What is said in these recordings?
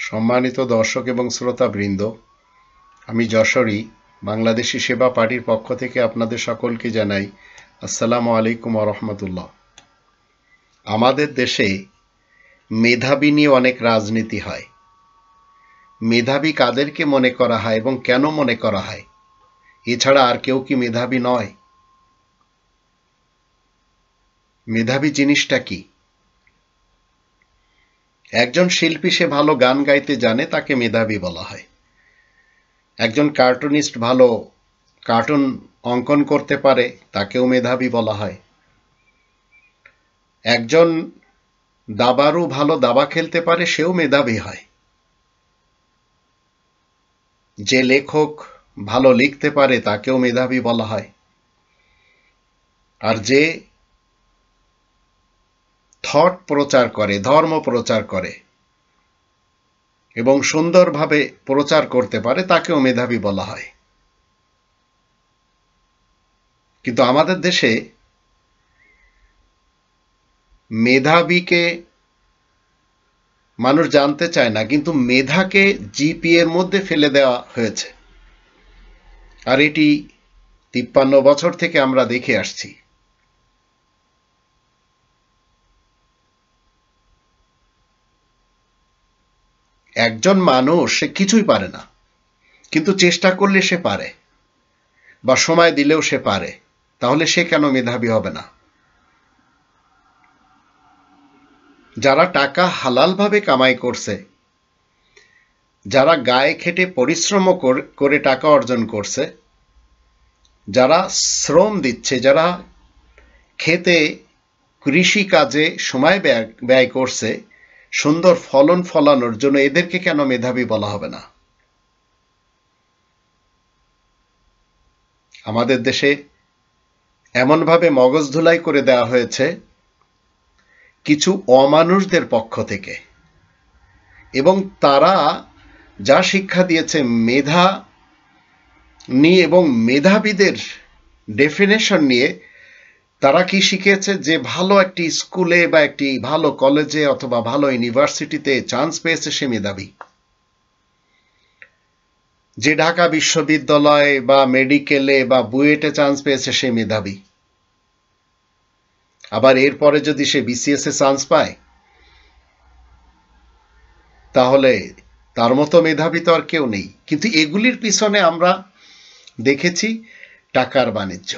সম্মানিত দর্শক এবং শ্রোতাবৃন্দ, আমি যশোরী বাংলাদেশি সেবা পার্টির পক্ষ থেকে আপনাদের সকলকে জানাই আসসালামু আলাইকুম ওয়া রাহমাতুল্লাহ। আমাদের দেশে মেধাবী নিয়ে অনেক রাজনীতি হয়। মেধাবী কাদেরকে মনে করা হয় এবং কেন মনে করা হয়? এছাড়া আর কেউ কি মেধাবী নয়? মেধাবী জিনিসটা কি? একজন শিল্পী সে ভালো গান গাইতে জানে, তাকে মেধাবী বলা হয়। একজন কার্টুনিস্ট ভালো কার্টুন অঙ্কন করতে পারে, তাকেও মেধাবী বলা হয়। একজন দাবারু ভালো দাবা খেলতে পারে, সেও মেধাবী হয়। যে লেখক ভালো লিখতে পারে, তাকেও মেধাবী বলা হয়। আর যে থট প্রচার করে, ধর্ম প্রচার করে এবং সুন্দরভাবে প্রচার করতে পারে, তাকেও মেধাবী বলা হয়। কিন্তু আমাদের দেশে মেধাবীকে মানুষ জানতে চায় না, কিন্তু মেধাকে জিপিএ এর মধ্যে ফেলে দেওয়া হয়েছে। আর এটি 53 বছর থেকে আমরা দেখে আসছি। একজন মানুষ সে কিছুই পারে না, কিন্তু চেষ্টা করলে সে পারে, বা সময় দিলেও সে পারে। তাহলে সে কেন মেধাবী হবে না? যারা টাকা হালালভাবে কামাই করছে, যারা গায়ে খেটে পরিশ্রম করে টাকা অর্জন করছে, যারা শ্রম দিচ্ছে, যারা খেতে কৃষি কাজে সময় ব্যয় করছে সুন্দর ফলন ফলানোর জন্য, এদেরকে কেন মেধাবী বলা হবে না? আমাদের দেশে এমনভাবে মগজ ধুলাই করে দেওয়া হয়েছে কিছু অমানুষদের পক্ষ থেকে, এবং তারা যা শিক্ষা দিয়েছে মেধা নিয়ে এবং মেধাবীদের ডেফিনেশন নিয়ে, তারা কি শিখেছে যে ভালো একটি স্কুলে বা একটি ভালো কলেজে অথবা ভালো ইউনিভার্সিটিতে চান্স পেয়েছে সে মেধাবী। যে ঢাকা বিশ্ববিদ্যালয় বা মেডিকেলে বা বুয়েটে চান্স পেয়েছে সে মেধাবী। আবার এরপরে যদি সে বিসিএস এ চান্স পায়, তাহলে তার মতো মেধাবী তো আর কেউ নেই। কিন্তু এগুলির পিছনে আমরা দেখেছি টাকার বাণিজ্য।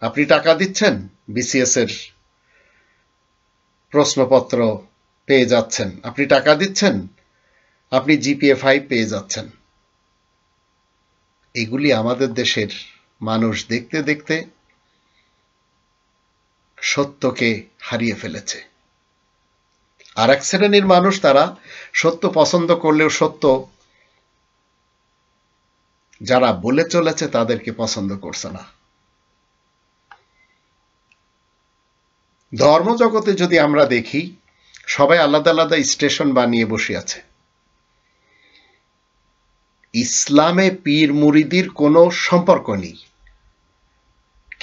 আপনি টাকা দিচ্ছেন, বিসিএস এর প্রশ্নপত্র পেয়ে যাচ্ছেন। আপনি টাকা দিচ্ছেন, আপনি জিপিএ 5 পেয়ে যাচ্ছেন। এগুলি আমাদের দেশের মানুষ দেখতে দেখতে সত্যকে হারিয়ে ফেলেছে। আর এক শ্রেণীর মানুষ, তারা সত্য পছন্দ করলেও সত্য যারা বলে চলেছে তাদেরকে পছন্দ করছে না। ধর্মজগতে যদি আমরা দেখি, সবাই আলাদা আলাদা স্টেশন বানিয়ে বসে আছে। ইসলামে পীর মুরিদির কোনো সম্পর্ক নেই,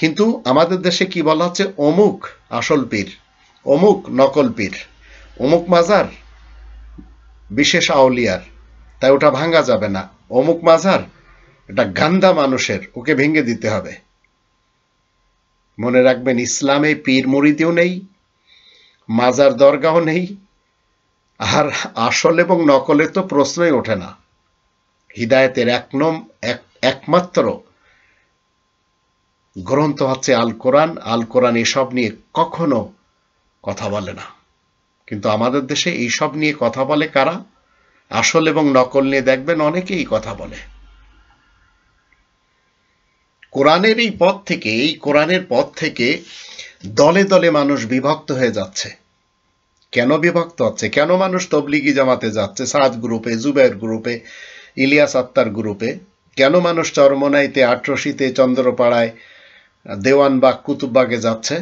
কিন্তু আমাদের দেশে কি বলা হচ্ছে, অমুক আসল পীর, অমুক নকল পীর, অমুক মাজার বিশেষ আউলিয়ার, তাই ওটা ভাঙা যাবে না। অমুক মাজার এটা গান্দা মানুষের, ওকে ভেঙে দিতে হবে। মনে রাখবেন, ইসলামে পীর মুরিদিও নেই, মাজার দরগাও নেই, আর আসল এবং নকলের তো প্রশ্নই ওঠে না। হিদায়েতের একমাত্র গ্রন্থ হচ্ছে আল কোরআন। আল কোরআন এসব নিয়ে কখনো কথা বলে না। কিন্তু আমাদের দেশে এইসব নিয়ে কথা বলে কারা? আসল এবং নকল নিয়ে দেখবেন অনেকেই কথা বলে। কোরআনের কোরআনের পথ থেকে দলে দলে মানুষ বিভক্ত হয়ে যাচ্ছে। কেন বিভক্ত হচ্ছে? কেন মানুষ তবলিগি জামাতে যাচ্ছে, সাদ গ্রুপে, জুবাইর গ্রুপে, ইলিয়াস আত্মার গ্রুপে? কেন মানুষ চরমনাইতে, আটরশিতে, চন্দ্রপাড়ায়, দেওয়ানবাগ, কুতুববাগে যাচ্ছে?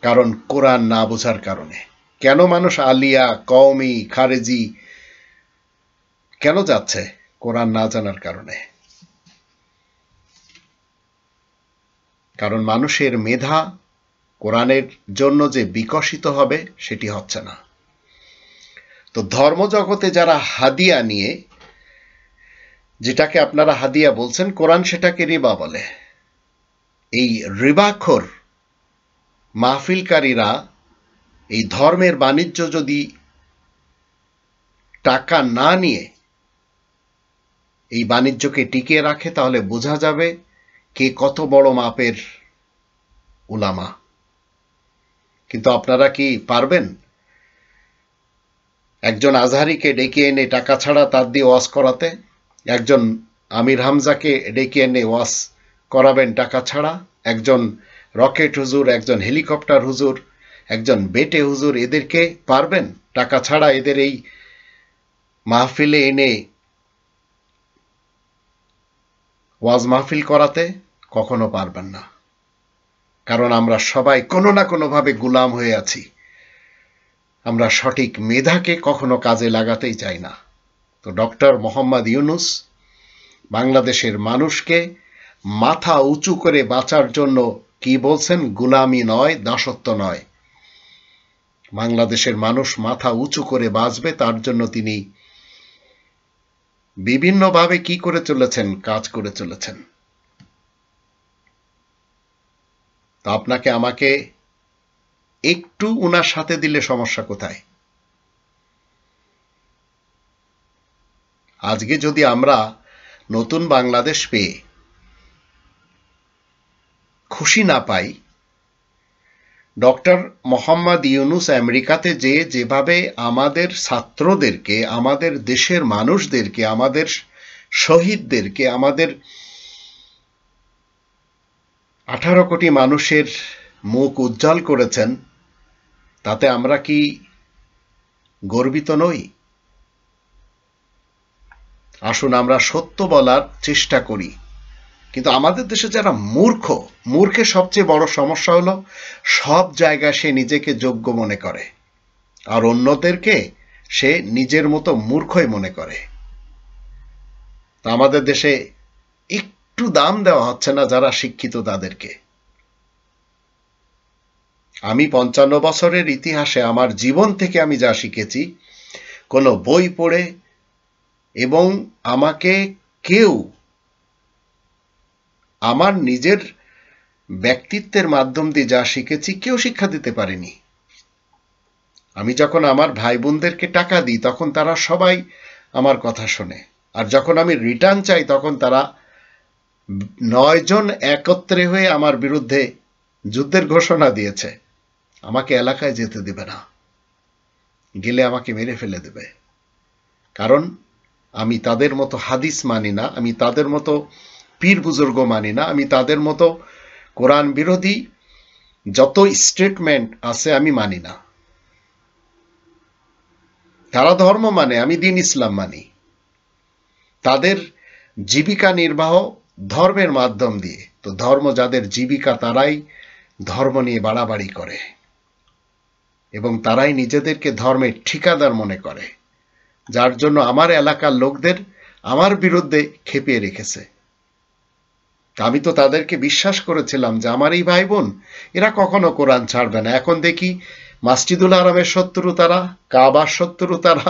কারণ কোরআন না বোঝার কারণে। কেন মানুষ আলিয়া, কওমি, খারেজি কেন যাচ্ছে? কোরআন না জানার কারণে। কারণ মানুষের মেধা কোরআনের জন্য যে বিকশিত হবে, সেটি হচ্ছে না। তো ধর্মজগতে যারা হাদিয়া নিয়ে, যেটাকে আপনারা হাদিয়া বলছেন, কোরআন সেটাকে রিবা বলে। এই রিবাখোর মাহফিলকারীরা এই ধর্মের বাণিজ্য যদি টাকা না নিয়ে এই বাণিজ্যকে টিকিয়ে রাখে, তাহলে বোঝা যাবে কে কত বড় মাপের উলামা। কিন্তু আপনারা কি পারবেন একজন আজহারিকে ডেকে এনে টাকা ছাড়া তার দিয়ে ওয়াজ করাতে? একজন আমির হামজাকে ডেকে এনে ওয়াজ করাবেন টাকা ছাড়া? একজন রকেট হুজুর, একজন হেলিকপ্টার হুজুর, একজন বেটে হুজুর, এদেরকে পারবেন টাকা ছাড়া এদের এই মাহফিলে এনে ওয়াজ মাহফিল করাতে? কখনো পারবেন না। কারণ আমরা সবাই কোনো না কোনোভাবে গোলাম হয়ে আছি। আমরা সঠিক মেধাকে কখনো কাজে লাগাতেই চাই না। তো ডক্টর মোহাম্মদ ইউনূস বাংলাদেশের মানুষকে মাথা উঁচু করে বাঁচার জন্য কি বলছেন? গোলামি নয়, দাসত্ব নয়। বাংলাদেশের মানুষ মাথা উঁচু করে বাঁচবে, তার জন্য তিনি বিভিন্নভাবে কি করে চলেছেন? কাজ করে চলেছেন। তো আপনাকে আমাকে একটু উনার সাথে দিলে সমস্যা কোথায়? আজকে যদি আমরা নতুন বাংলাদেশ পেয়ে খুশি না পাই, ডক্টর মোহাম্মদ ইউনূস আমেরিকাতে যেভাবে আমাদের ছাত্রদেরকে, আমাদের দেশের মানুষদেরকে, আমাদের শহীদদেরকে, আমাদের 18 কোটি মানুষের মুখ উজ্জ্বল করেছেন, তাতে আমরা কি গর্বিত নই? আসুন আমরা সত্য বলার চেষ্টা করি। কিন্তু আমাদের দেশে যারা মূর্খের সবচেয়ে বড় সমস্যা হলো সব জায়গায় সে নিজেকে যোগ্য মনে করে, আর অন্যদেরকে সে নিজের মতো মূর্খই মনে করে। তা আমাদের দেশে একটু দাম দেওয়া হচ্ছে না যারা শিক্ষিত তাদেরকে। আমি 55 বছরের ইতিহাসে আমার জীবন থেকে আমি যা শিখেছি, কোনো বই পড়ে এবং আমাকে কেউ আমার নিজের ব্যক্তিত্বের মাধ্যম দিয়ে যা শিখেছি কেউ শিক্ষা দিতে পারেনি। আমি যখন আমার ভাই বোনদেরকে টাকা দিই তখন তারা সবাই আমার কথা শোনে, আর যখন আমি রিটার্ন চাই তখন তারা 9 জন একত্রে হয়ে আমার বিরুদ্ধে যুদ্ধের ঘোষণা দিয়েছে। আমাকে এলাকায় যেতে দেবে না, গেলে আমাকে মেরে ফেলে দেবে। কারণ আমি তাদের মতো হাদিস মানি না, আমি তাদের মতো পীর বুজুর্গ মানি না, আমি তাদের মতো কোরআন বিরোধী যত স্টেটমেন্ট আছে আমি মানি না। তারা ধর্ম মানে, আমি দ্বীন ইসলাম মানি। তাদের জীবিকা নির্বাহ ধর্মের মাধ্যম দিয়ে। তো ধর্ম যাদের জীবিকা, তারাই ধর্ম নিয়ে বাড়াবাড়ি করে এবং তারাই নিজেদেরকে ধর্মের ঠিকাদার মনে করে, যার জন্য আমার এলাকার লোকদের আমার বিরুদ্ধে খেপিয়ে রেখেছে। আমি তো তাদেরকে বিশ্বাস করেছিলাম যে আমার এই ভাই বোন এরা কখনো কোরআন ছাড়বে না। এখন দেখি মসজিদুল হারামের শত্রু তারা, কাবার শত্রু তারা,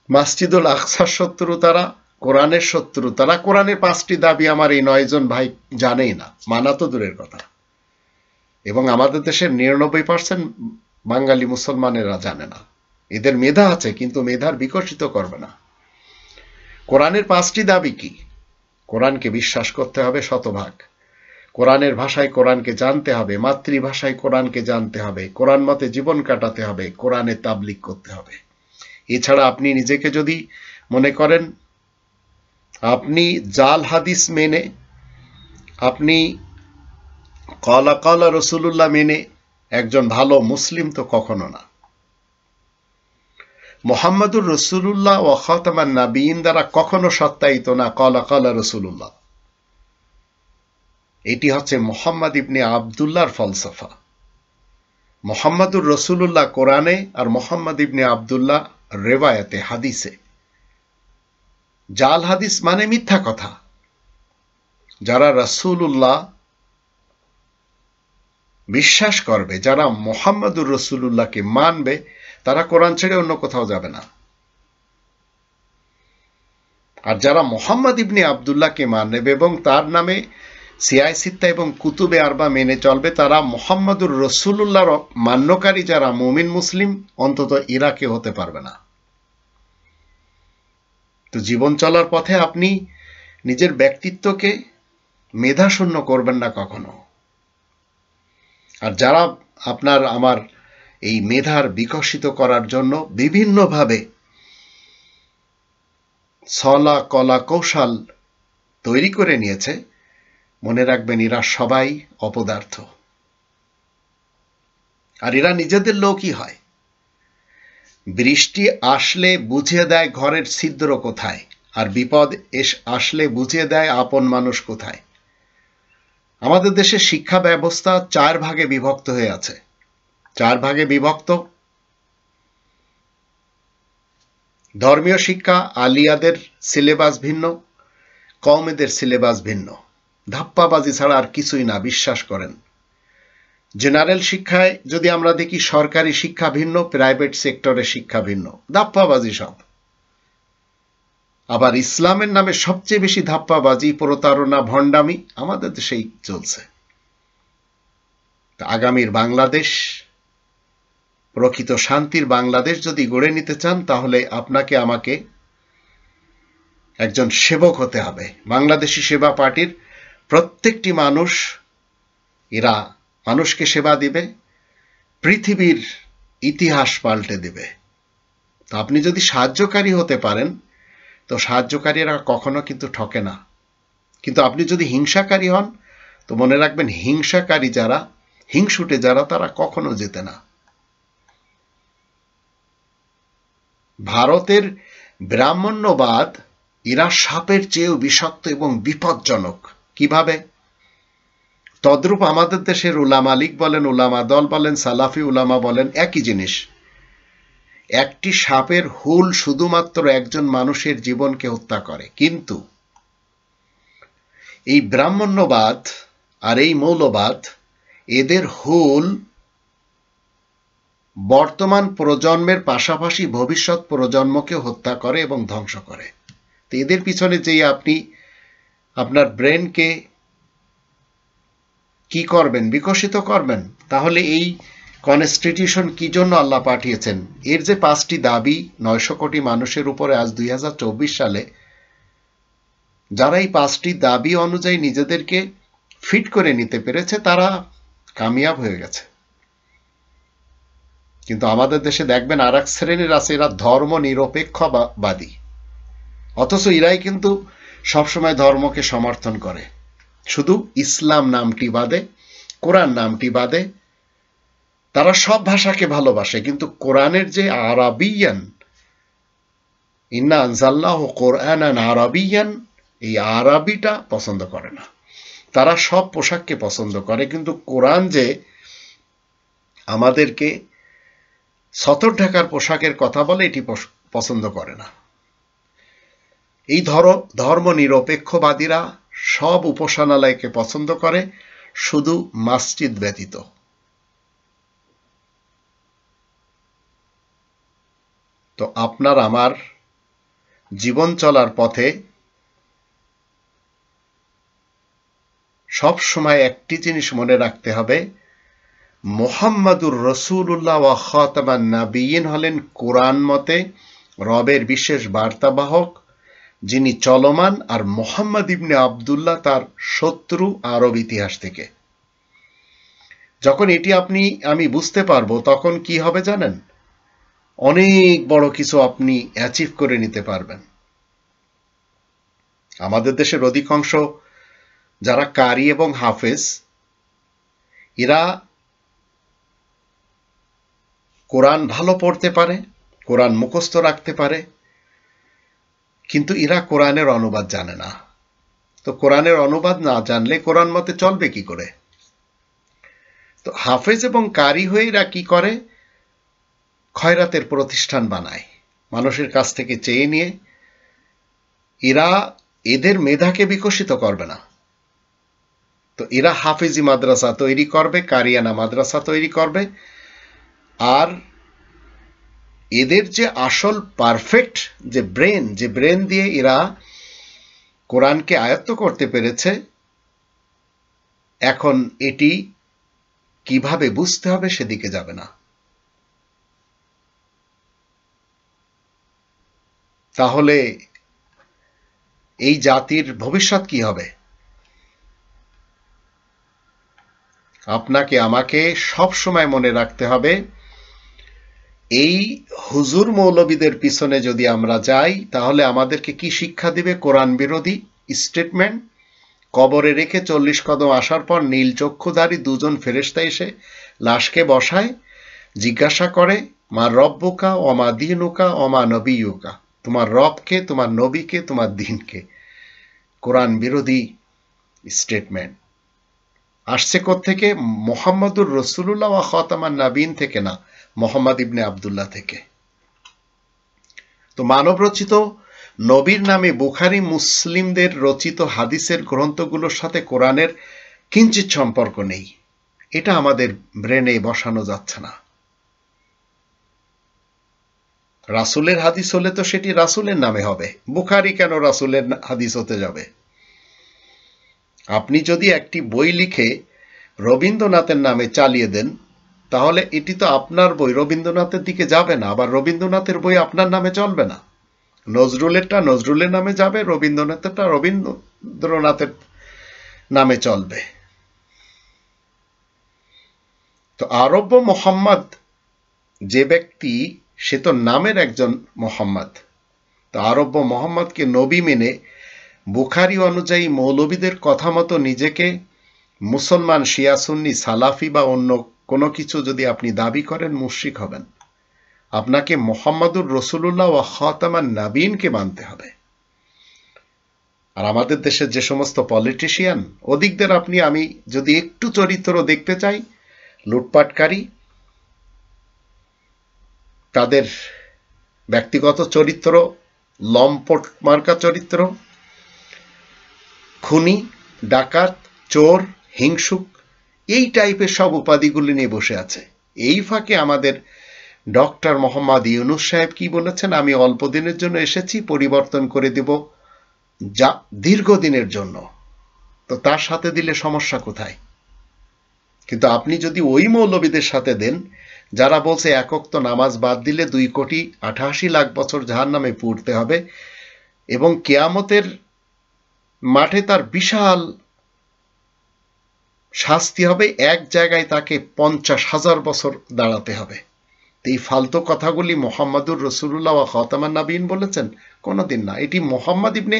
মসজিদুল আকসার শত্রু তারা, কোরআনের শত্রু তারা। কোরআনের 5টি দাবি আমার এই 9 জন ভাই জানেই না, মানা তো দূরের কথা। এবং আমাদের দেশের 99% বাঙালি মুসলমানেরা জানে না। এদের মেধা আছে কিন্তু মেধার বিকশিত করবে না। কোরআনের 5টি দাবি কি? কোরআনকে বিশ্বাস করতে হবে শতভাগ, কোরআনের ভাষায় কোরআনকে জানতে হবে, মাতৃভাষায় কোরআনকে জানতে হবে, কোরআন মতে জীবন কাটাতে হবে, কোরআনে তাবলীগ করতে হবে। এছাড়া আপনি নিজেকে যদি মনে করেন আপনি জাল হাদিস মেনে, আপনি কলা কলা রসুলুল্লাহ মেনে একজন ভালো মুসলিম, তো কখনো না। মোহাম্মদুর রসুলুল্লাহ ও খাতামান নাবিয়িন দ্বারা কখনো সত্যায়িত না কলা কলা রসুলুল্লাহ। এটি হচ্ছে মোহাম্মদ ইবনে আবদুল্লাহর ফলসফা। মোহাম্মদুর রসুলুল্লাহ কোরআনে আর মোহাম্মদ ইবনে আবদুল্লাহ রেওয়ায়াতে, হাদিসে। জাল হাদিস মানে মিথ্যা কথা। যারা রাসূলুল্লাহ বিশ্বাস করবে, যারা মোহাম্মদুর রসুলুল্লাহকে মানবে, তারা কোরআন ছেড়ে অন্য কোথাও যাবে না। আর যারা মুহাম্মদ ইবনে আব্দুল্লাহকে মানবে এবং তার নামে সিয়ায় সিত্তা এবং কুতুবে আরবা মেনে চলবে, তারা মুহাম্মদুর রাসূলুল্লাহর মান্যকারী যারা মুমিন মুসলিম, অন্তত ইরাকে হতে পারবে না। তো জীবন চলার পথে আপনি নিজের ব্যক্তিত্বকে মেধাশূন্য করবেন না কখনো। আর যারা আপনার আমার এই মেধার বিকশিত করার জন্য বিভিন্নভাবে ছলা কলা কৌশল তৈরি করে নিয়েছে, মনে রাখবেন এরা সবাই অপদার্থ। আর এরা নিজেদের লোকই হয়। বৃষ্টি আসলে বুঝিয়ে দেয় ঘরের ছিদ্র কোথায়, আর বিপদ আসলে বুঝিয়ে দেয় আপন মানুষ কোথায়। আমাদের দেশের শিক্ষা ব্যবস্থা 4 ভাগে বিভক্ত হয়ে আছে। 4 ভাগে বিভক্ত। ধর্মীয় শিক্ষা, আলিয়াদের সিলেবাস ভিন্ন, কওমেদের সিলেবাস ভিন্ন। ধাপ্পাবাজি ছাড়া আর কিছুই না, বিশ্বাস করেন। জেনারেল শিক্ষায় যদি আমরা দেখি, সরকারি শিক্ষা ভিন্ন, প্রাইভেট সেক্টরের শিক্ষা ভিন্ন, ধাপ্পাবাজি সব। আবার ইসলামের নামে সবচেয়ে বেশি ধাপ্পাবাজি, প্রতারণা, ভণ্ডামি আমাদের দেশেই চলছে। আগামীর বাংলাদেশ, প্রকৃত শান্তির বাংলাদেশ যদি গড়ে নিতে চান, তাহলে আপনাকে আমাকে একজন সেবক হতে হবে। বাংলাদেশি সেবা পার্টির প্রত্যেকটি মানুষ, এরা মানুষকে সেবা দিবে, পৃথিবীর ইতিহাস পাল্টে দিবে। তো আপনি যদি সাহায্যকারী হতে পারেন, তো সাহায্যকারীরা কখনো কিন্তু ঠকে না। কিন্তু আপনি যদি হিংসাকারী হন, তো মনে রাখবেন হিংসাকারী যারা, হিংসুটে যারা, তারা কখনো জেতে না। ভারতের ব্রাহ্মণ্যবাদ, এরা সাপের চেয়েও বিষাক্ত এবং বিপজ্জনক। কিভাবে? তদ্রূপ আমাদের দেশের উলামা লীগ বলেন, উলামা দল বলেন, সালাফি উলামা বলেন, একই জিনিস। একটি সাপের হুল শুধুমাত্র একজন মানুষের জীবনকে হত্যা করে। কিন্তু এই ব্রাহ্মণ্যবাদ আর এই মৌলবাদ, এদের হুল বর্তমান প্রজন্মের পাশাপাশি ভবিষ্যৎ প্রজন্মকে হত্যা করে এবং ধ্বংস করে। তো এদের পিছনে যেই আপনি আপনার ব্রেনকে কি করবেন, বিকশিত করবেন, তাহলে এই কনস্টিটিউশন কি জন্য আল্লাহ পাঠিয়েছেন? এর যে 5টি দাবি 900 কোটি মানুষের উপরে আজ 2024 সালে, যারা এই 5টি দাবি অনুযায়ী নিজেদেরকে ফিট করে নিতে পেরেছে, তারা কামিয়াব হয়ে গেছে। কিন্তু আমাদের দেশে দেখবেন আর এক শ্রেণীর আছে, এরা ধর্ম নিরপেক্ষবাদী, অথচ এরাই কিন্তু সবসময় ধর্মকে সমর্থন করে। শুধু ইসলাম নামটি বাদে, কোরআন নামটি বাদে, তারা সব ভাষাকে ভালোবাসে, কিন্তু কোরআনের যে আরাবিয়ান, ইন্না আনজালনাহু কোরআনান আরাবিয়ান, এই আরবিটা পছন্দ করে না। তারা সব পোশাককে পছন্দ করে, কিন্তু কোরআন যে আমাদেরকে সতর ঢাকার পোশাকের কথা বলে, এটি পছন্দ করে না। এই ধর্ম নিরপেক্ষবাদীরা সব উপাসনালয়কে পছন্দ করে, শুধু মসজিদ ব্যতীত। তো আপনার আমার জীবন চলার পথে সব সময় একটি জিনিস মনে রাখতে হবে, মুহাম্মাদুর রাসূলুল্লাহ ওয়া খাতামান নাবিয়্যিন হলেন কোরআন মতে রবের বিশেষ বার্তাবাহক, যিনি চলমান, আর মুহাম্মদ ইবনে আব্দুল্লাহ তার শত্রু আরব ইতিহাস থেকে। যখন এটি আমি বুঝতে পারবো, তখন কি হবে জানেন? অনেক বড় কিছু আপনি অ্যাচিভ করে নিতে পারবেন। আমাদের দেশের অধিকাংশ যারা কারি এবং হাফেজ, এরা কোরআন ভালো পড়তে পারে, কোরআন মুখস্থ রাখতে পারে, কিন্তু এরা কোরআনের অনুবাদ জানে না। তো কোরআনের অনুবাদ না জানলে কোরআন মতে চলবে কি করে? তো হাফেজ এবং কারি হয়ে এরা কি করে? খয়রাতের প্রতিষ্ঠান বানায়, মানুষের কাছ থেকে চেয়ে নিয়ে। এরা এদের মেধাকে বিকশিত করবে না। তো এরা হাফেজি মাদ্রাসা তৈরি করবে, কারিয়ানা মাদ্রাসা তৈরি করবে, আর এদের যে আসল পারফেক্ট যে ব্রেন দিয়ে এরা কোরআনকে আয়ত্ত করতে পেরেছে, এখন এটি কিভাবে বুঝতে হবে সেদিকে যাবে না। তাহলে এই জাতির ভবিষ্যৎ কি হবে? আপনাকে আমাকে সব সময় মনে রাখতে হবে, এই হুজুর মৌলবীদের পিছনে যদি আমরা যাই তাহলে আমাদেরকে কি শিক্ষা দিবে? কোরআন বিরোধী স্টেটমেন্ট। কবরে রেখে 40 কদম আসার পর নীল চক্ষুধারী দুজন ফেরেশতা এসে লাশকে বসায়, জিজ্ঞাসা করে, মা রব্বুকা ওমা দীনুকা ওমা নবিয়ুকা, তোমার রবকে, তোমার নবীকে, তোমার দিনকে। কোরআন বিরোধী স্টেটমেন্ট আসছে কোত্থেকে? মুহাম্মাদুর রাসূলুল্লাহ ওয়া খাতামান নাবিয়িন থেকে না, মুহাম্মদ ইবনে আব্দুল্লাহ থেকে। তো মানব রচিত নবীর নামে বুখারী মুসলিমদের রচিত হাদিসের গ্রন্থগুলোর সাথে কোরআনের কিঞ্চিত সম্পর্ক নেই। এটা আমাদের ব্রেনে বসানো যাচ্ছে না। রাসূলের হাদিস হলে তো সেটি রাসূলের নামে হবে, বুখারী কেন রাসূলের হাদিস হতে যাবে? আপনি যদি একটি বই লিখে রবীন্দ্রনাথের নামে চালিয়ে দেন, তাহলে এটি তো আপনার বই, রবীন্দ্রনাথের দিকে যাবে না। আবার রবীন্দ্রনাথের বই আপনার নামে চলবে না। নজরুলেরটা নজরুলের নামে যাবে, রবীন্দ্রনাথেরটা রবীন্দ্রনাথের নামে চলবে। তো আরব্য মোহাম্মদ যে ব্যক্তি, সে তো নামের একজন মোহাম্মদ। তো আরব্য মোহাম্মদকে নবী মেনে বুখারী অনুযায়ী মৌলবীদের কথা মতো নিজেকে মুসলমান, শিয়া, সুন্নি, সালাফি বা অন্য কোনো কিছু যদি আপনি দাবি করেন, মুশরিক হবেন। আপনাকে মুহাম্মাদুর রাসূলুল্লাহ ওয়া খাতামান নাবিয়িনকে মানতে হবে। আর আমাদের দেশের যে সমস্ত পলিটিশিয়ান, ওদিকদের আমি যদি একটু চরিত্র দেখতে চাই, লুটপাটকারী, তাদের ব্যক্তিগত চরিত্র লম্পট মার্কা চরিত্র, খুনি, ডাকাত, চোর, হিংসুক, এই টাইপের সব উপাধিগুলি নিয়ে বসে আছে। এই ফাঁকে আমাদের ডক্টর মোহাম্মদ ইউনূস সাহেব কি বলেছেন? আমি অল্প দিনের জন্য এসেছি, পরিবর্তন করে দেব যা দীর্ঘদিনের জন্য। তো তার সাথে দিলে সমস্যা কোথায়? কিন্তু আপনি যদি ওই মৌলবীদের সাথে দেন যারা বলছে এক ওয়াক্ত নামাজ বাদ দিলে 2,88,00,000 বছর জাহান্নামে পুড়তে হবে এবং কিয়ামতের মাঠে তার বিশাল শাস্তি হবে, এক জায়গায় তাকে 50,000 বছর দাঁড়াতে হবে। এই ফালতু কথাগুলি মুহাম্মাদুর রাসূলুল্লাহ ওয়া খাতামান নাবিয়িন বলেছেন? কোনোদিন না। এটি মুহাম্মদ ইবনে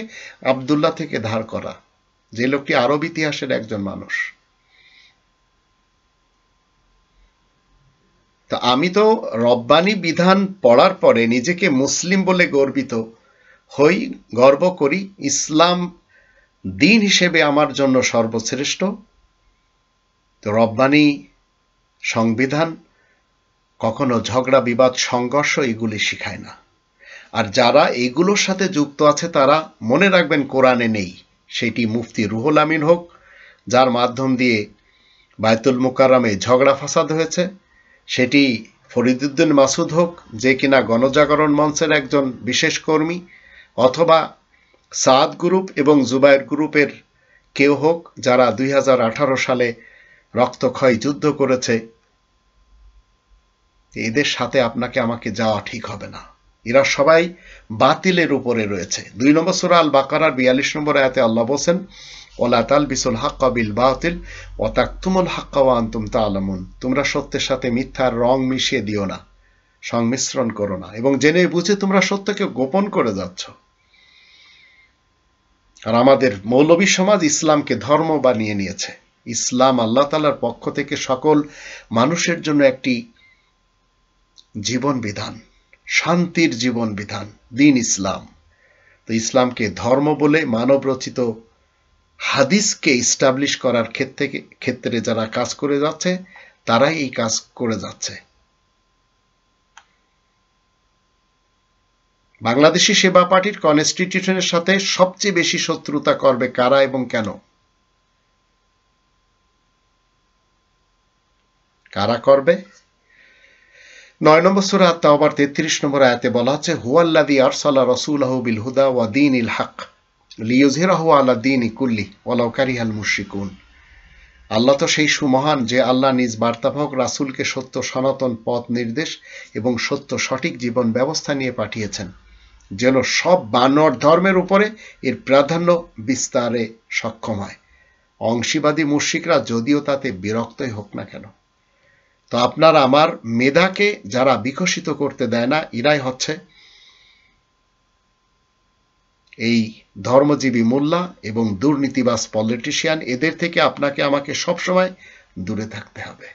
আব্দুল্লাহ থেকে ধার করা, যে লোকটি আরব ইতিহাসের একজন মানুষ। তা আমি তো রব্বানি বিধান পড়ার পরে নিজেকে মুসলিম বলে গর্বিত হই, গর্ব করি। ইসলাম দিন হিসেবে আমার জন্য সর্বশ্রেষ্ঠ। তো রব্বানি সংবিধান কখনো ঝগড়া, বিবাদ, সংঘর্ষ এগুলি শিখায় না। আর যারা এগুলোর সাথে যুক্ত আছে তারা মনে রাখবেন কোরআনে নেই। সেটি মুফতি রুহুল আমিন হোক, যার মাধ্যম দিয়ে বায়তুল মুকাররমে ঝগড়া ফাসাদ হয়েছে, সেটি ফরিদউদ্দিন মাসুদ হোক, যে কিনা গণজাগরণ মঞ্চের একজন বিশেষ কর্মী, অথবা সাদ গ্রুপ এবং জুবায়ের গ্রুপের কেউ হোক, যারা 2018 সালে রক্তক্ষয়ী যুদ্ধ করেছে। এদের সাথে আপনাকে আমাকে যাওয়া ঠিক হবে না। এরা সবাই বাতিলের উপরে রয়েছে। 2 নম্বর সূরা আল বাকারার 42 নম্বর আয়াতে আল্লাহ বলেন, ওয়ালা তালবিসুল হাক্কা বিল বাতিল ওয়া তাকতুমুল হাক্কা ওয়া আনতুম তা'লামুন। তোমরা সত্যের সাথে মিথ্যার রং মিশিয়ে দিও না, সংমিশ্রণ করো না, এবং জেনে বুঝে তোমরা সত্যকে গোপন করে যাচ্ছ। আর আমাদের মৌলবী সমাজ ইসলামকে ধর্ম বানিয়ে নিয়েছে। ইসলাম আল্লাহ তাআলার পক্ষ থেকে সকল মানুষের জন্য একটি জীবন বিধান, শান্তির জীবন বিধান, দিন ইসলাম। তো ইসলামকে ধর্ম বলে মানব রচিত হাদিসকে ইস্টাবলিশ করার ক্ষেত্রে যারা কাজ করে যাচ্ছে, তারাই এই কাজ করে যাচ্ছে। বাংলাদেশি সেবা পার্টির কনস্টিটিউশনের সাথে সবচেয়ে বেশি শত্রুতা করবে কারা এবং কেন? কারা করবে? 9 নম্বর সূরা আত-তাওবার 33 নম্বর আয়াতে বলা আছে, হুয়াল্লাযী আরসালা রাসূলাহু বিল হুদা ওয়া দীনিল হক লিইয়ুযহিরাহু আলা দীনি কুল্লি ওয়ালাউ কারিহাল মুশরিকুন। আল্লাহ তো সেই সুমহান যে আল্লাহ নিজ বার্তাবাহক রাসূলকে সত্য সনাতন পথ নির্দেশ এবং সত্য সঠিক জীবন ব্যবস্থা নিয়ে পাঠিয়েছেন, যেন সব বানর ধর্মের উপরে এর প্রাধান্য বিস্তারে সক্ষম হয়, অংশীবাদী মুশরিকরা যদিও তাতে বিরক্তই হোক না কেন। তো আপনার আমার মেধাকে যারা বিকশিত করতে দেয় না, এরাই হচ্ছে এই ধর্মজীবী মোল্লা এবং দুর্নীতিবাজ পলিটিশিয়ান। এদের থেকে আপনাকে আমাকে সবসময় দূরে থাকতে হবে।